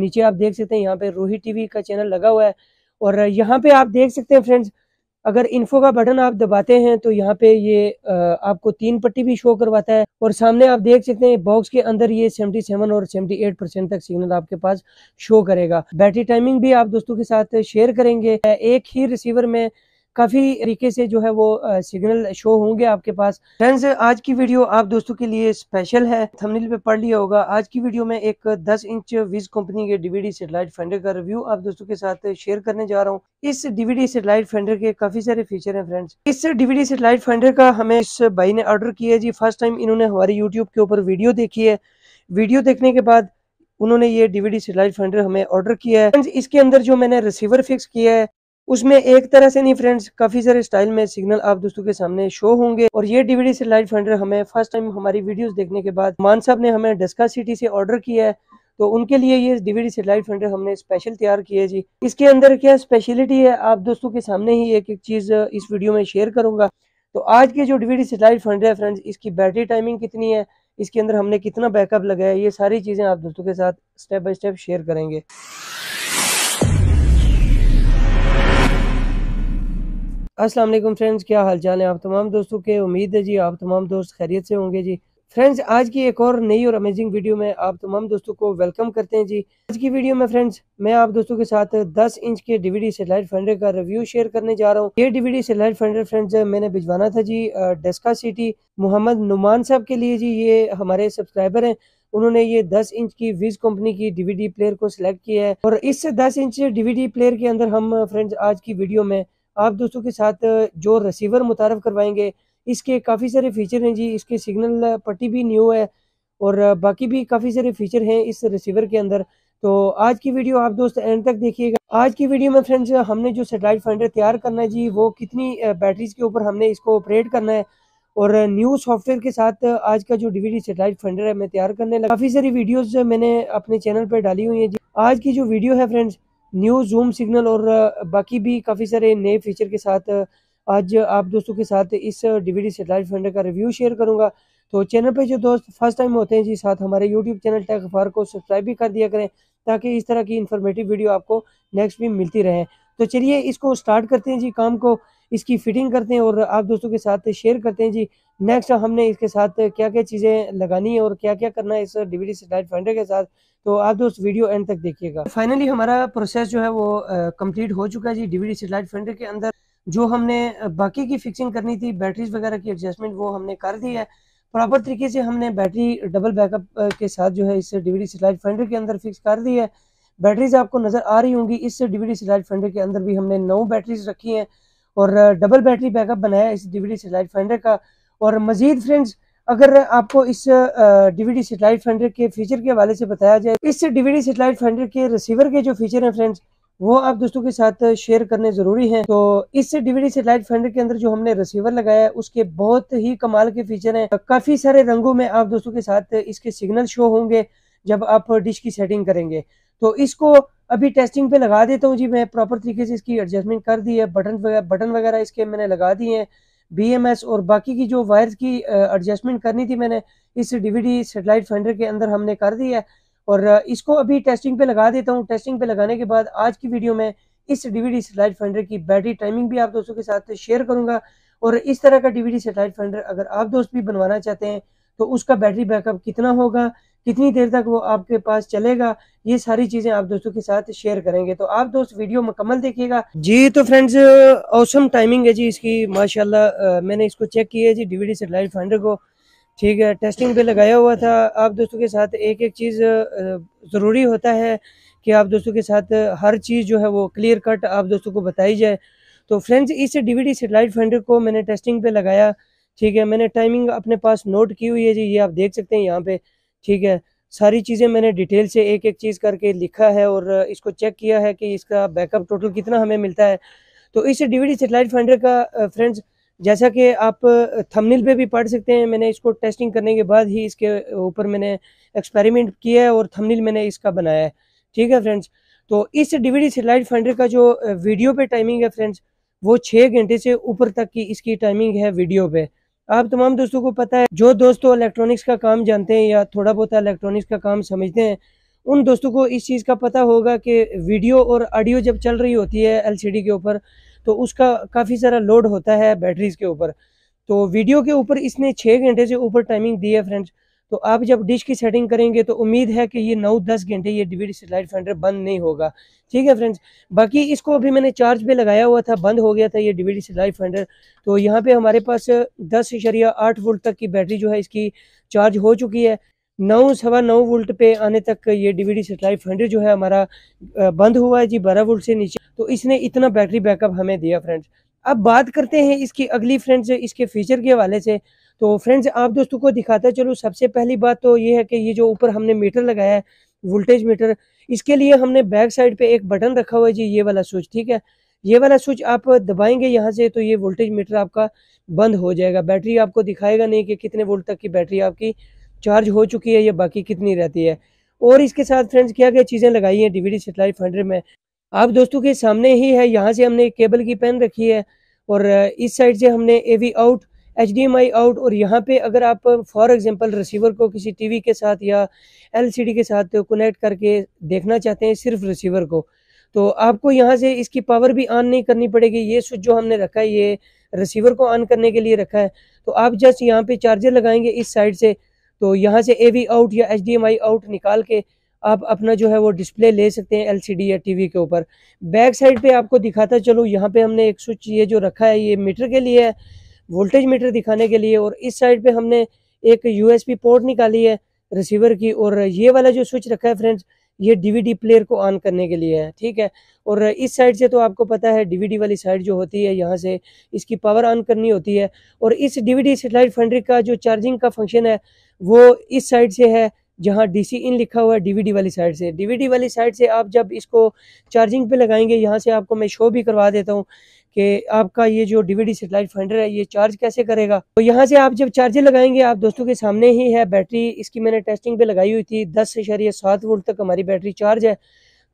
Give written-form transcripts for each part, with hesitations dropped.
नीचे आप देख सकते हैं यहाँ पे रूही टीवी का चैनल लगा हुआ है। और यहाँ पे आप देख सकते हैं फ्रेंड्स, अगर इन्फो का बटन आप दबाते हैं तो यहाँ पे ये आपको 3 पट्टी भी शो करवाता है। और सामने आप देख सकते हैं बॉक्स के अंदर ये 77 और 78% तक सिग्नल आपके पास शो करेगा। बैटरी टाइमिंग भी आप दोस्तों के साथ शेयर करेंगे। एक ही रिसीवर में काफी तरीके से जो है वो सिग्नल शो होंगे आपके पास। फ्रेंड्स, आज की वीडियो आप दोस्तों के लिए स्पेशल है, थंबनेल पे पढ़ लिया होगा। आज की वीडियो में एक 10 इंच विज कंपनी के डीवीडी सेटेलाइट फाइंडर का रिव्यू आप दोस्तों के साथ शेयर करने जा रहा हूँ। इस डीवीडी सेटेलाइट फाइंडर के काफी सारे फीचर हैं फ्रेंड्स। इस डीवीडी सेटेलाइट फाइंडर का हमें इस भाई ने ऑर्डर किया जी। फर्स्ट टाइम इन्होंने हमारे यूट्यूब के ऊपर वीडियो देखी है। वीडियो देखने के बाद उन्होंने ये डीवीडी सेटेलाइट फाइंडर हमें ऑर्डर किया है। फ्रेंड्स, इसके अंदर जो मैंने रिसीवर फिक्स किया है उसमें एक तरह से नहीं फ्रेंड्स, काफी सारे स्टाइल में सिग्नल आप दोस्तों के सामने शो होंगे। और ये डीवीडी सेटेलाइट फाइंडर हमें फर्स्ट टाइम हमारी वीडियोस देखने के बाद मान साहब ने हमें डस्का सिटी से ऑर्डर किया है, तो उनके लिए ये डीवीडी सेटेलाइट फाइंडर हमने स्पेशल तैयार किया है जी। इसके अंदर क्या स्पेशलिटी है आप दोस्तों के सामने ही एक एक चीज इस वीडियो में शेयर करूंगा। तो आज के जो डीवीडी सेटेलाइट फाइंडर है फ्रेंड्स, इसकी बैटरी टाइमिंग कितनी है, इसके अंदर हमने कितना बैकअप लगाया है, ये सारी चीजें आप दोस्तों के साथ स्टेप बाय स्टेप शेयर करेंगे। अस्सलाम वालेकुम फ्रेंड्स, क्या हाल चाल है आप तमाम दोस्तों के। उम्मीद है जी आप तमाम दोस्त खैरियत से होंगे जी। फ्रेंड्स, आज की एक और नई और अमेजिंग वीडियो में आप तमाम दोस्तों को वेलकम करते हैं जी। आज की वीडियो में फ्रेंड्स मैं आप दोस्तों के साथ 10 इंच के डीवीडी सेटेलाइट फाइंडर का रिव्यू शेयर करने जा रहा हूँ। ये डीवीडी सेटेलाइट फाइंडर फ्रेंड्स मैंने भिजवाना था जी डस्का सिटी मोहम्मद नुमान साहब के लिए जी। ये हमारे सब्सक्राइबर हैं, उन्होंने ये 10 इंच की विज कंपनी की डीवीडी प्लेयर को सिलेक्ट किया है। और इस 10 इंच डीवीडी प्लेयर के अंदर हम फ्रेंड्स आज की वीडियो में आप दोस्तों के साथ जो रिसीवर मुतारफ करवाएंगे, इसके काफ़ी सारे फीचर हैं जी। इसके सिग्नल पट्टी भी न्यू है और बाकी भी काफ़ी सारे फीचर हैं इस रिसीवर के अंदर। तो आज की वीडियो आप दोस्त एंड तक देखिएगा। आज की वीडियो में फ्रेंड्स हमने जो सेटेलाइट फाइंडर तैयार करना है जी, वो कितनी बैटरीज के ऊपर हमने इसको ऑपरेट करना है और न्यू सॉफ्टवेयर के साथ आज का जो डीवीडी सेटेलाइट फाइंडर है मैं तैयार करने लगा। काफ़ी सारी वीडियोस मैंने अपने चैनल पर डाली हुई है जी। आज की जो वीडियो है फ्रेंड्स, न्यू जूम सिग्नल और बाकी भी काफ़ी सारे नए फीचर के साथ आज आप दोस्तों के साथ इस डीवीडी सेटेलाइट फाइंडर का रिव्यू शेयर करूंगा। तो चैनल पे जो दोस्त फर्स्ट टाइम होते हैं जी, साथ हमारे यूट्यूब चैनल टेक अखबार को सब्सक्राइब भी कर दिया करें ताकि इस तरह की इन्फॉर्मेटिव वीडियो आपको नेक्स्ट भी मिलती रहे। तो चलिए इसको स्टार्ट करते हैं जी, काम को इसकी फिटिंग करते हैं और आप दोस्तों के साथ शेयर करते हैं जी। नेक्स्ट हमने इसके साथ क्या क्या चीज़ें लगानी है और क्या क्या करना है इस डीवीडी सेटेलाइट फाइंडर के साथ। तो आप दोस्त वीडियो एंड तक देखिएगा। फाइनली हमारा प्रोसेस जो है वो कंप्लीट हो चुका है जी। डीवीडी सेटेलाइट फाइंडर के अंदर जो हमने बाकी की फिक्सिंग करनी थी, बैटरीज वगैरह की एडजस्टमेंट, वो हमने कर दी है। प्रॉपर तरीके से हमने बैटरी डबल बैकअप के साथ जो है इस डीवीडी सेटेलाइट फाइंडर के अंदर फिक्स कर दी है। बैटरीज आपको नज़र आ रही होंगी। इस डीवीडी सेटेलाइट फाइंडर के अंदर भी हमने 9 बैटरीज रखी हैं और डबल बैटरी बैकअप बनाया है इस डीवीडी सेटेलाइट फाइंडर का। और मजीद फ्रेंड्स, अगर आपको इस डीवीडी सेटेलाइट फाइंडर के फीचर के हवाले से बताया जाए, इस डीवीडी सेटेलाइट फाइंडर के रिसीवर के जो फीचर हैं फ्रेंड्स, वो आप दोस्तों के साथ शेयर करने जरूरी हैं। तो इस डीवीडी सेटेलाइट फाइंडर के अंदर जो हमने रिसीवर लगाया है उसके बहुत ही कमाल के फीचर हैं। काफी सारे रंगों में आप दोस्तों के साथ इसके सिग्नल शो होंगे जब आप डिश की सेटिंग करेंगे। तो इसको अभी टेस्टिंग पे लगा देता हूँ जी। मैं प्रॉपर तरीके से इसकी एडजस्टमेंट कर दी है। बटन वगैरह इसके मैंने लगा दिए हैं। BMS और बाकी की जो वायर्स की एडजस्टमेंट करनी थी मैंने इस डीवीडी सेटेलाइट फाइंडर के अंदर हमने कर दी है और इसको अभी टेस्टिंग पे लगा देता हूँ। टेस्टिंग पे लगाने के बाद आज की वीडियो में इस डीवीडी सेटेलाइट फाइंडर की बैटरी टाइमिंग भी आप दोस्तों के साथ शेयर करूंगा। और इस तरह का डीवीडी सेटेलाइट फाइंडर अगर आप दोस्त भी बनवाना चाहते हैं तो उसका बैटरी बैकअप कितना होगा, कितनी देर तक वो आपके पास चलेगा, ये सारी चीजें आप दोस्तों के साथ शेयर करेंगे। तो आप दोस्त वीडियो मुकम्मल देखिएगा जी। तो फ्रेंड्स, ऑसम टाइमिंग है जी इसकी माशाल्लाह। मैंने इसको चेक किया है जी डीवीडी सेटेलाइट फाइंडर को, ठीक है, टेस्टिंग पे लगाया हुआ था। आप दोस्तों के साथ एक एक चीज़ ज़रूरी होता है कि आप दोस्तों के साथ हर चीज़ जो है वो क्लियर कट आप दोस्तों को बताई जाए। तो फ्रेंड्स, इस डीवीडी सेटेलाइट फाइंडर को मैंने टेस्टिंग पे लगाया, ठीक है। मैंने टाइमिंग अपने पास नोट की हुई है जी, ये आप देख सकते हैं यहाँ पे, ठीक है। सारी चीज़ें मैंने डिटेल से एक एक चीज़ करके लिखा है और इसको चेक किया है कि इसका बैकअप टोटल कितना हमें मिलता है। तो इस डीवीडी सेटेलाइट फाइंडर का फ्रेंड्स, जैसा कि आप थंबनेल पे भी पढ़ सकते हैं, मैंने इसको टेस्टिंग करने के बाद ही इसके ऊपर मैंने एक्सपेरिमेंट किया है और थंबनेल मैंने इसका बनाया है, ठीक है फ्रेंड्स। तो इस डीवीडी सेटेलाइट फाइंडर का जो वीडियो पे टाइमिंग है फ्रेंड्स, वो 6 घंटे से ऊपर तक की इसकी टाइमिंग है वीडियो पे। आप तमाम दोस्तों को पता है, जो दोस्तों इलेक्ट्रॉनिक्स का काम जानते हैं या थोड़ा बहुत इलेक्ट्रॉनिक्स का काम समझते हैं, उन दोस्तों को इस चीज़ का पता होगा कि वीडियो और ऑडियो जब चल रही होती है एलसीडी के ऊपर तो उसका काफ़ी सारा लोड होता है बैटरीज के ऊपर। तो वीडियो के ऊपर इसने 6 घंटे से ऊपर टाइमिंग दी है फ्रेंड्स। तो आप जब डिश की सेटिंग करेंगे तो उम्मीद है कि ये 9-10 घंटे ये डीवीडी सेटेलाइट फाइंडर बंद नहीं होगा। ठीक है फ्रेंड्स। बाकी इसको अभी मैंने चार्ज पे लगाया हुआ था, बंद हो गया था ये डीवीडी सेटेलाइट फाइंडर। तो यहाँ पे हमारे पास 10.8 वोल्ट तक की बैटरी जो है इसकी चार्ज हो चुकी है। 9 सवा 9 वोल्ट पे आने तक ये डीवीडी सेटेलाइट फाइंडर जो है हमारा बंद हुआ है जी 12 वोल्ट से नीचे। तो इसने इतना बैटरी बैकअप हमें दिया फ्रेंड्स। अब बात करते हैं इसकी अगली फ्रेंड्स इसके फीचर के हवाले से। तो फ्रेंड्स आप दोस्तों को दिखाता चलो। सबसे पहली बात तो ये है कि ये जो ऊपर हमने मीटर लगाया है वोल्टेज मीटर, इसके लिए हमने बैक साइड पे एक बटन रखा हुआ है जी, ये वाला स्विच। ठीक है, ये वाला स्विच आप दबाएंगे यहाँ से तो ये वोल्टेज मीटर आपका बंद हो जाएगा। बैटरी आपको दिखाएगा नहीं कि कितने वोल्ट तक की बैटरी आपकी चार्ज हो चुकी है या बाकी कितनी रहती है। और इसके साथ फ्रेंड्स क्या क्या चीज़ें लगाई हैं डीवीडी सेटेलाइट फाइंडर में आप दोस्तों के सामने ही है। यहाँ से हमने केबल की पेन रखी है और इस साइड से हमने एवी आउट, HDMI आउट। और यहाँ पे अगर आप फॉर एग्जांपल रिसीवर को किसी टीवी के साथ या LCD के साथ कनेक्ट करके देखना चाहते हैं सिर्फ रिसीवर को, तो आपको यहाँ से इसकी पावर भी ऑन नहीं करनी पड़ेगी। ये स्विच जो हमने रखा है ये रिसीवर को ऑन करने के लिए रखा है। तो आप जस्ट यहाँ पे चार्जर लगाएंगे इस साइड से, तो यहाँ से AV आउट या HDMI आउट निकाल के आप अपना जो है वो डिस्प्ले ले सकते हैं LCD या टीवी के ऊपर। बैक साइड पे आपको दिखाता चलो, यहाँ पे हमने एक स्विच ये जो रखा है ये मीटर के लिए है, वोल्टेज मीटर दिखाने के लिए। और इस साइड पे हमने एक USB पोर्ट निकाली है रिसीवर की। और ये वाला जो स्विच रखा है फ्रेंड्स ये DVD प्लेयर को ऑन करने के लिए है। ठीक है, और इस साइड से तो आपको पता है DVD वाली साइड जो होती है यहाँ से इसकी पावर ऑन करनी होती है। और इस DVD सेटेलाइट फाइंडर का जो चार्जिंग का फंक्शन है वो इस साइड से है जहाँ DC इन लिखा हुआ है DVD वाली साइड से। DVD वाली साइड से आप जब इसको चार्जिंग पे लगाएंगे, यहाँ से आपको मैं शो भी करवा देता हूँ कि आपका ये जो डीवीडी सेटेलाइट फाइंडर है ये चार्ज कैसे करेगा। तो यहाँ से आप जब चार्जर लगाएंगे, आप दोस्तों के सामने ही है बैटरी, इसकी मैंने टेस्टिंग पे लगाई हुई थी, 10.7 वोल्ट तक हमारी बैटरी चार्ज है।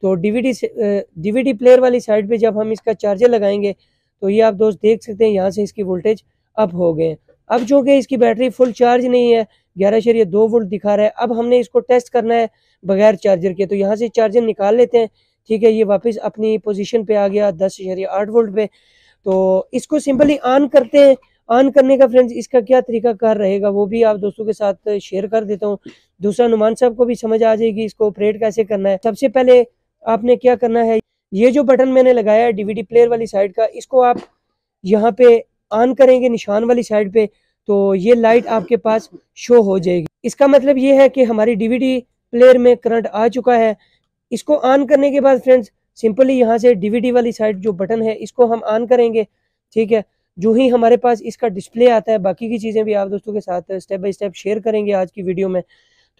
तो डीवीडी प्लेयर वाली साइड पे जब हम इसका चार्जर लगाएंगे तो ये आप दोस्त देख सकते हैं यहाँ से इसकी वोल्टेज अप हो गए। अब चूँकि इसकी बैटरी फुल चार्ज नहीं है, 11.2 वोल्ट दिखा रहा है, अब हमने इसको टेस्ट करना है बगैर चार्जर के। तो यहाँ से चार्जर निकाल लेते हैं। ठीक है, ये वापस अपनी पोजीशन पे आ गया 10.8 वोल्ट पे। तो इसको सिंपली ऑन करते हैं। ऑन करने का फ्रेंड्स इसका क्या तरीका कार रहेगा वो भी आप दोस्तों के साथ शेयर कर देता हूँ। दूसरा नुमान साहब को भी समझ आ जाएगी इसको ऑपरेट कैसे करना है। सबसे पहले आपने क्या करना है, ये जो बटन मैंने लगाया है डीवीडी प्लेयर वाली साइड का, इसको आप यहाँ पे ऑन करेंगे निशान वाली साइड पे, तो ये लाइट आपके पास शो हो जाएगी। इसका मतलब ये है कि हमारी डीवीडी प्लेयर में करंट आ चुका है। इसको ऑन करने के बाद फ्रेंड्स सिंपली यहाँ से डीवीडी वाली साइड जो बटन है इसको हम ऑन करेंगे। ठीक है, जो ही हमारे पास इसका डिस्प्ले आता है, बाकी की चीज़ें भी आप दोस्तों के साथ स्टेप बाय स्टेप शेयर करेंगे आज की वीडियो में।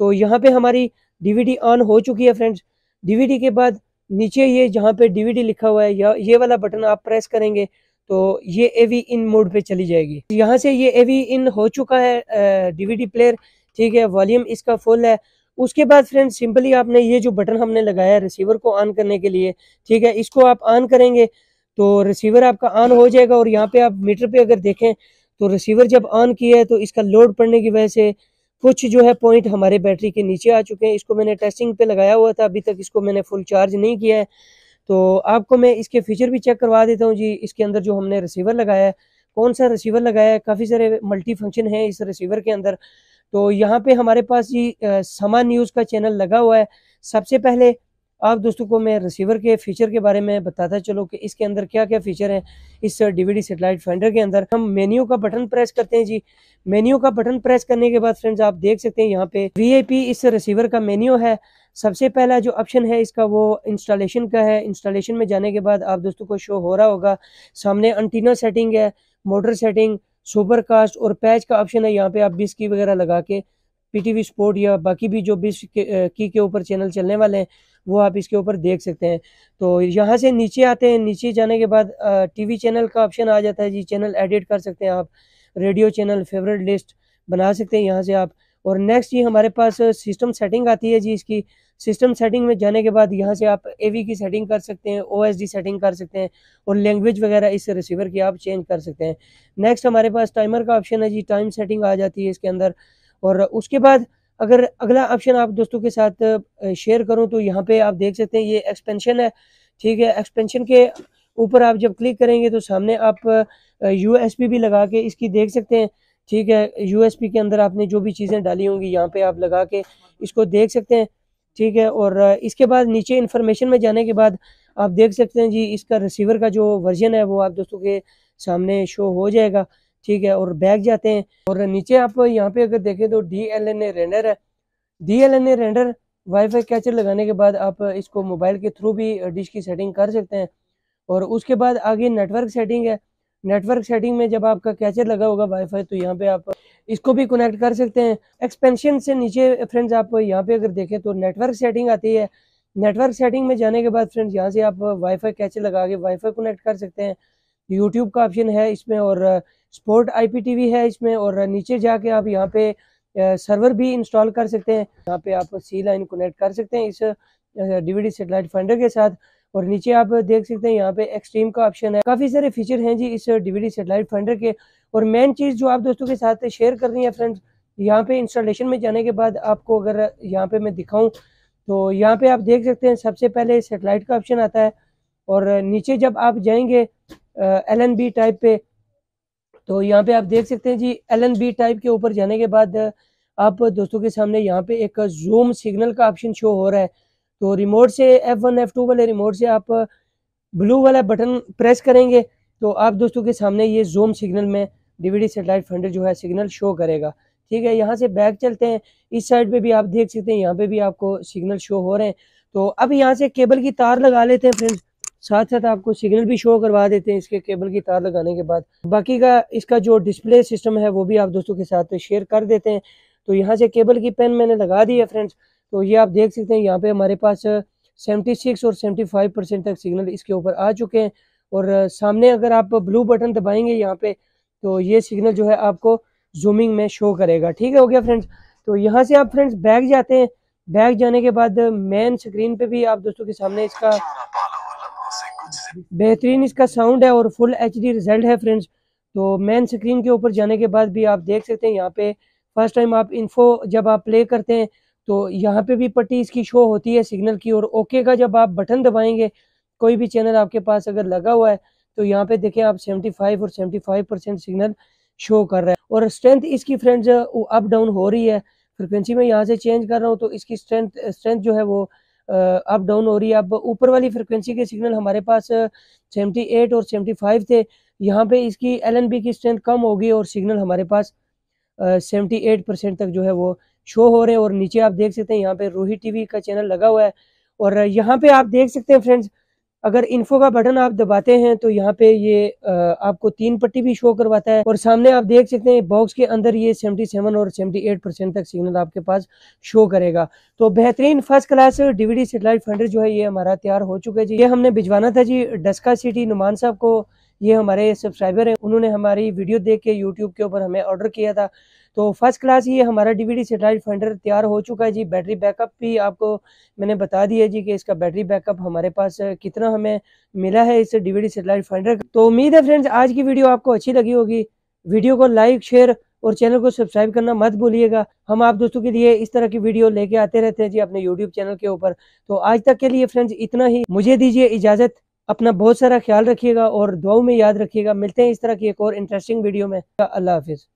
तो यहाँ पे हमारी डीवीडी ऑन हो चुकी है फ्रेंड्स। डीवीडी के बाद नीचे ये जहाँ पे डीवीडी लिखा हुआ है या ये वाला बटन आप प्रेस करेंगे तो ये एवी इन मोड पे चली जाएगी। यहाँ से ये एवी इन हो चुका है डीवीडी प्लेयर। ठीक है, वॉल्यूम इसका फुल है। उसके बाद फ्रेंड्स सिंपली आपने ये जो बटन हमने लगाया है रिसीवर को ऑन करने के लिए, ठीक है, इसको आप ऑन करेंगे तो रिसीवर आपका ऑन हो जाएगा। और यहाँ पे आप मीटर पे अगर देखें तो रिसीवर जब ऑन किया है तो इसका लोड पड़ने की वजह से कुछ जो है पॉइंट हमारे बैटरी के नीचे आ चुके हैं। इसको मैंने टेस्टिंग पे लगाया हुआ था, अभी तक इसको मैंने फुल चार्ज नहीं किया है। तो आपको मैं इसके फीचर भी चेक करवा देता हूँ जी। इसके अंदर जो हमने रिसीवर लगाया है, कौन सा रिसीवर लगाया है, काफ़ी सारे मल्टी फंक्शन है इस रिसीवर के अंदर। तो यहाँ पे हमारे पास जी समा न्यूज़ का चैनल लगा हुआ है। सबसे पहले आप दोस्तों को मैं रिसीवर के फीचर के बारे में बताता चलो कि इसके अंदर क्या क्या फीचर हैं। इस डीवीडी सेटेलाइट फाइंडर के अंदर हम मेन्यू का बटन प्रेस करते हैं जी। मेन्यू का बटन प्रेस करने के बाद फ्रेंड्स आप देख सकते हैं यहाँ पे VIP इस रिसीवर का मेन्यू है। सबसे पहला जो ऑप्शन है इसका वो इंस्टॉलेशन का है। इंस्टॉलेशन में जाने के बाद आप दोस्तों को शो हो रहा होगा सामने एंटीना सेटिंग है, मोटर सेटिंग, सुपरकास्ट और पैच का ऑप्शन है। यहाँ पे आप बिस की वगैरह लगा के PTV स्पोर्ट या बाकी भी जो बिस की के ऊपर चैनल चलने वाले हैं वो आप इसके ऊपर देख सकते हैं। तो यहाँ से नीचे आते हैं, नीचे जाने के बाद TV चैनल का ऑप्शन आ जाता है जी। चैनल एडिट कर सकते हैं आप, रेडियो चैनल, फेवरेट लिस्ट बना सकते हैं यहाँ से आप। और नेक्स्ट ये हमारे पास सिस्टम सेटिंग आती है जी। इसकी सिस्टम सेटिंग में जाने के बाद यहाँ से आप AV की सेटिंग कर सकते हैं, OSD सेटिंग कर सकते हैं और लैंग्वेज वगैरह इस रिसीवर की आप चेंज कर सकते हैं। नेक्स्ट हमारे पास टाइमर का ऑप्शन है जी। टाइम सेटिंग आ जाती है इसके अंदर। और उसके बाद अगर अगला ऑप्शन आप दोस्तों के साथ शेयर करूं तो यहाँ पे आप देख सकते हैं ये एक्सपेंशन है। ठीक है, एक्सपेंशन के ऊपर आप जब क्लिक करेंगे तो सामने आप यूएसबी भी लगा के इसकी देख सकते हैं। ठीक है, यूएसबी के अंदर आपने जो भी चीज़ें डाली होंगी यहाँ पे आप लगा के इसको देख सकते हैं। ठीक है, और इसके बाद नीचे इन्फॉर्मेशन में जाने के बाद आप देख सकते हैं जी इसका रिसीवर का जो वर्जन है वो आप दोस्तों के सामने शो हो जाएगा। ठीक है, और बैक जाते हैं और नीचे आप यहाँ पे अगर देखें तो DLNA रेंडर है। DLNA रेंडर वाईफाई कैचर लगाने के बाद आप इसको मोबाइल के थ्रू भी डिश की सेटिंग कर सकते हैं। और उसके बाद आगे नेटवर्क सेटिंग है। नेटवर्क सेटिंग में जब आपका कैचर लगा होगा वाईफाई तो यहाँ पे आप इसको भी कनेक्ट कर सकते हैं। एक्सपेंशन से नीचे फ्रेंड्स आप यहाँ पे अगर देखें तो नेटवर्क सेटिंग आती है। नेटवर्क सेटिंग में जाने के बाद फ्रेंड्स यहाँ से आप वाईफाई कैचर लगा के वाईफाई कनेक्ट कर सकते हैं। यूट्यूब का ऑप्शन है इसमें और स्पोर्ट IPTV है इसमें, और नीचे जाके आप यहाँ पे सर्वर भी इंस्टॉल कर सकते हैं। यहाँ पे आप C लाइन कनेक्ट कर सकते हैं इस DVD सेटेलाइट फाइंडर के साथ। और नीचे आप देख सकते हैं यहाँ पे एक्सट्रीम का ऑप्शन है। काफ़ी सारे फीचर हैं जी इस DVD सेटेलाइट फाइंडर के। और मेन चीज़ जो आप दोस्तों के साथ शेयर कर रही है फ्रेंड्स, यहाँ पे इंस्टॉलेशन में जाने के बाद आपको अगर यहाँ पे मैं दिखाऊं तो यहाँ पे आप देख सकते हैं सबसे पहले सेटेलाइट का ऑप्शन आता है। और नीचे जब आप जाएंगे LNB टाइप पे तो यहाँ पे आप देख सकते हैं जी LNB टाइप के ऊपर जाने के बाद आप दोस्तों के सामने यहाँ पे एक जूम सिग्नल का ऑप्शन शो हो रहा है। तो रिमोट से F1 F2 वाले रिमोट से आप ब्लू वाला बटन प्रेस करेंगे तो आप दोस्तों के सामने ये जूम सिग्नल में DVD सेटेलाइट फाइंडर जो है सिग्नल शो करेगा। ठीक है, यहाँ से बैक चलते हैं। इस साइड पे भी आप देख सकते हैं यहाँ पे भी आपको सिग्नल शो हो रहे हैं। तो अब यहाँ से केबल की तार लगा लेते हैं फ्रेंड्स, साथ साथ आपको सिग्नल भी शो करवा देते हैं इसके केबल की तार लगाने के बाद। बाकी का इसका जो डिस्प्ले सिस्टम है वो भी आप दोस्तों के साथ शेयर कर देते हैं। तो यहाँ से केबल की पेन मैंने लगा दी है फ्रेंड्स। तो ये आप देख सकते हैं यहाँ पे हमारे पास 76 और 75% तक सिग्नल इसके ऊपर आ चुके हैं। और सामने अगर आप ब्लू बटन दबाएंगे यहाँ पे तो ये सिग्नल जो है आपको जूमिंग में शो करेगा। ठीक है, हो गया फ्रेंड्स। तो यहाँ से आप फ्रेंड्स बैक जाते हैं। बैक जाने के बाद मेन स्क्रीन पे भी आप दोस्तों के सामने इसका बेहतरीन इसका साउंड है और फुल HD रिजल्ट है फ्रेंड्स। तो मेन स्क्रीन के ऊपर जाने के बाद भी आप देख सकते हैं यहाँ पे फर्स्ट टाइम आप इन्फो जब आप प्ले करते हैं तो यहाँ पे भी पट्टी इसकी शो होती है सिग्नल की। और ओके का जब आप बटन दबाएंगे कोई भी चैनल आपके पास अगर लगा हुआ है तो यहाँ पे देखें आप 75 और 75% सिग्नल शो कर रहा है। और स्ट्रेंथ इसकी फ्रेंड्स अप डाउन हो रही है। फ्रिक्वेंसी में यहाँ से चेंज कर रहा हूँ तो इसकी स्ट्रेंथ जो है वो अप डाउन हो रही है। अब ऊपर वाली फ्रिक्वेंसी के सिग्नल हमारे पास 78 और 75 थे, यहाँ पे इसकी LNB की स्ट्रेंथ कम होगी और सिग्नल हमारे पास 78% तक जो है वो शो हो रहे हैं। और नीचे आप देख सकते हैं यहाँ पे रूही TV का चैनल लगा हुआ है। और यहाँ पे आप देख सकते हैं फ्रेंड्स अगर इन्फो का बटन आप दबाते हैं तो यहाँ पे ये आपको 3 पट्टी भी शो करवाता है। और सामने आप देख सकते हैं बॉक्स के अंदर ये 77 और 78% तक सिग्नल आपके पास शो करेगा। तो बेहतरीन first class DVD satellite finder जो है ये हमारा तैयार हो चुका है जी। ये हमने भिजवाना था जी डस्का सिटी नुमान साहब को। ये हमारे सब्सक्राइबर हैं, उन्होंने हमारी वीडियो देख के यूट्यूब के ऊपर हमें ऑर्डर किया था। तो फर्स्ट क्लास ये हमारा DVD सेटेलाइट फाइंडर तैयार हो चुका है जी। बैटरी बैकअप भी आपको मैंने बता दिया जी कि इसका बैटरी बैकअप हमारे पास कितना हमें मिला है इस DVD सेटेलाइट फाइंडर का। तो उम्मीद है फ्रेंड्स आज की वीडियो आपको अच्छी लगी होगी। वीडियो को लाइक शेयर और चैनल को सब्सक्राइब करना मत भूलिएगा। हम आप दोस्तों के लिए इस तरह की वीडियो लेके आते रहते हैं जी अपने यूट्यूब चैनल के ऊपर। तो आज तक के लिए फ्रेंड्स इतना ही, मुझे दीजिए इजाजत। अपना बहुत सारा ख्याल रखिएगा और दुआओं में याद रखिएगा। मिलते हैं इस तरह की एक और इंटरेस्टिंग वीडियो में। अल्लाह हाफिज।